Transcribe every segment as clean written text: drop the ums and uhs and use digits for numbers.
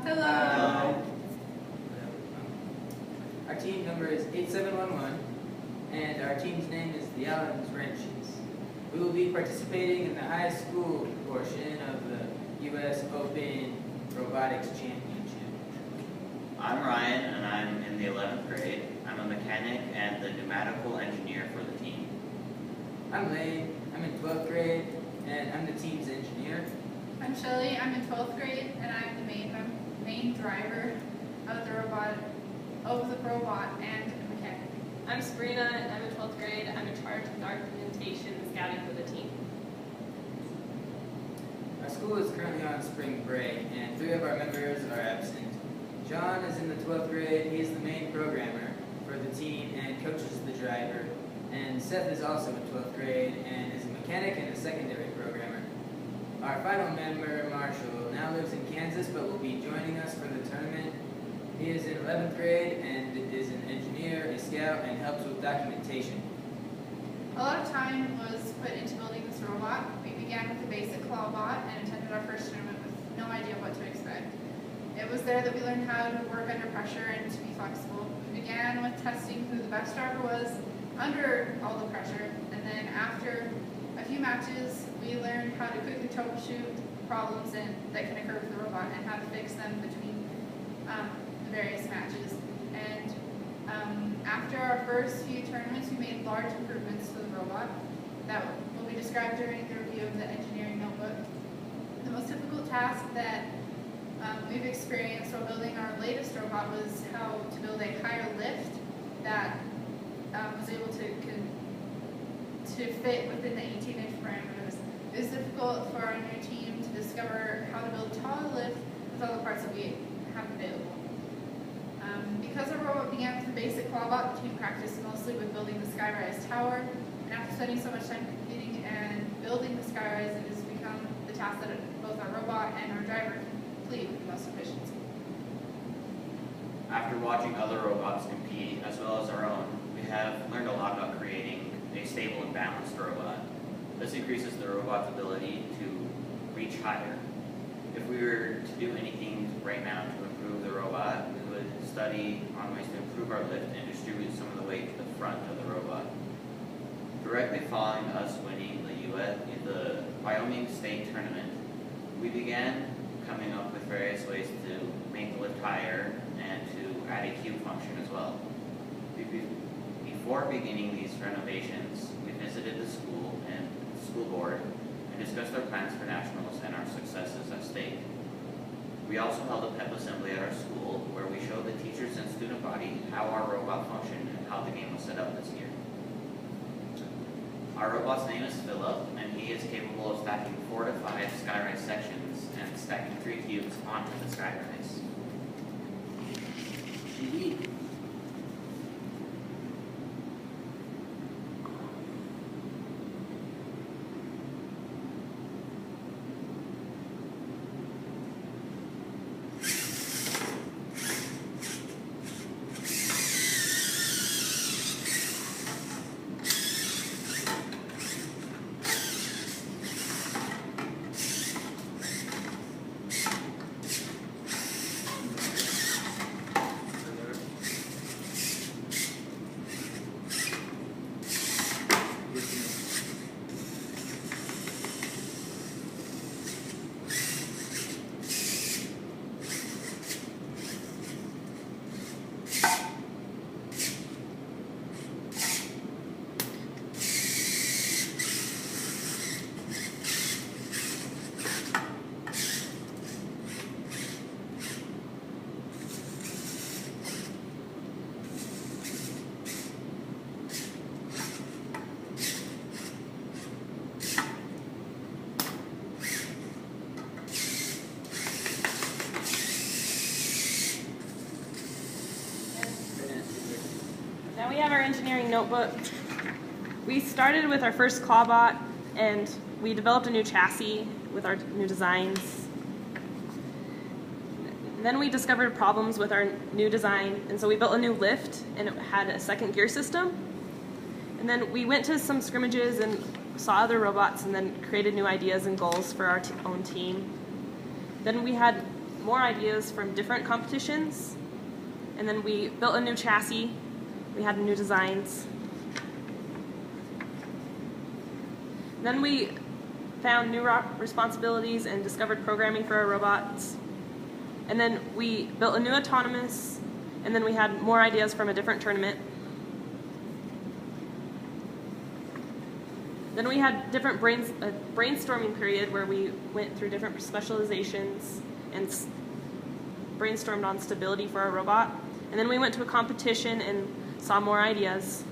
Hello. Our team number is 8711, and our team's name is the Allen's Wrenches. We will be participating in the high school portion of the U.S. Open Robotics Championship. I'm Ryan, and I'm in the 11th grade. I'm a mechanic and the pneumatical engineer for the team. I'm Lane. I'm in 12th grade, and I'm the team's engineer. I'm Shelly. I'm in 12th grade, and I'm the main driver of the robot and a mechanic. I'm Sabrina, and I'm in 12th grade. I'm in charge of documentation and scouting for the team. Our school is currently on spring break, and 3 of our members are absent. John is in the 12th grade. He is the main programmer for the team and coaches the driver. And Seth is also in 12th grade and is a mechanic and a secondary programmer. Our final member, Marshall, now lives in Kansas but will be joining us for the tournament. He is in 11th grade and is an engineer, a scout, and helps with documentation. A lot of time was put into building this robot. We began with the basic claw bot and attended our first tournament with no idea what to expect. It was there that we learned how to work under pressure and to be flexible. We began with testing who the best driver was under all the pressure, and then after a few matches, we learned how to quickly troubleshoot problems that can occur with the robot and how to fix them between the various matches. And after our first few tournaments, we made large improvements to the robot that will be described during the review of the engineering notebook. The most difficult task that we've experienced while building our latest robot was how to build a higher lift that was able to fit within the 18-inch parameters. It was difficult for our new team to discover how to build a taller lift with all the parts that we have available. Because our robot began with the basic clawbot, the team practiced mostly with building the skyrise tower, and after spending so much time computing and building the skyrise, it has become the task that both our robot and our driver complete with the most efficiency. After watching other robots compete, as well as our own, we have learned a lot about creating a stable and balanced robot. This increases the robot's ability to reach higher. If we were to do anything right now to improve the robot, we would study on ways to improve our lift and distribute some of the weight to the front of the robot. Directly following us winning the Wyoming State Tournament, we began coming up with various ways to make the lift higher and to add a cube function as well. Before beginning these renovations, we visited the school and school board and discussed our plans for nationals and our successes at state. We also held a pep assembly at our school where we showed the teachers and student body how our robot functioned and how the game was set up this year. Our robot's name is Philip, and he is capable of stacking 4 to 5 skyrise sections and stacking 3 cubes onto the skyrise. Indeed. Now we have our engineering notebook. We started with our first clawbot, and we developed a new chassis with our new designs. Then we discovered problems with our new design, and so we built a new lift, and it had a second gear system. And then we went to some scrimmages and saw other robots, and then created new ideas and goals for our own team. Then we had more ideas from different competitions. And then we built a new chassis. We had new designs. Then we found new responsibilities and discovered programming for our robots. And then we built a new autonomous, and then we had more ideas from a different tournament. Then we had different a brainstorming period where we went through different specializations and brainstormed on stability for our robot. And then we went to a competition and saw more ideas.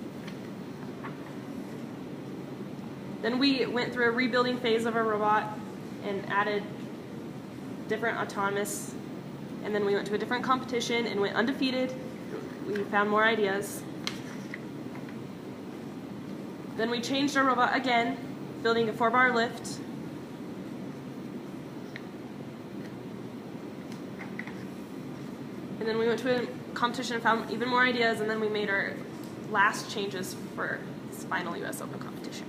Then we went through a rebuilding phase of our robot and added different autonomous. And then we went to a different competition and went undefeated. We found more ideas. Then we changed our robot again, building a 4-bar lift. And then we went to a competition and found even more ideas, and then we made our last changes for this final US Open competition.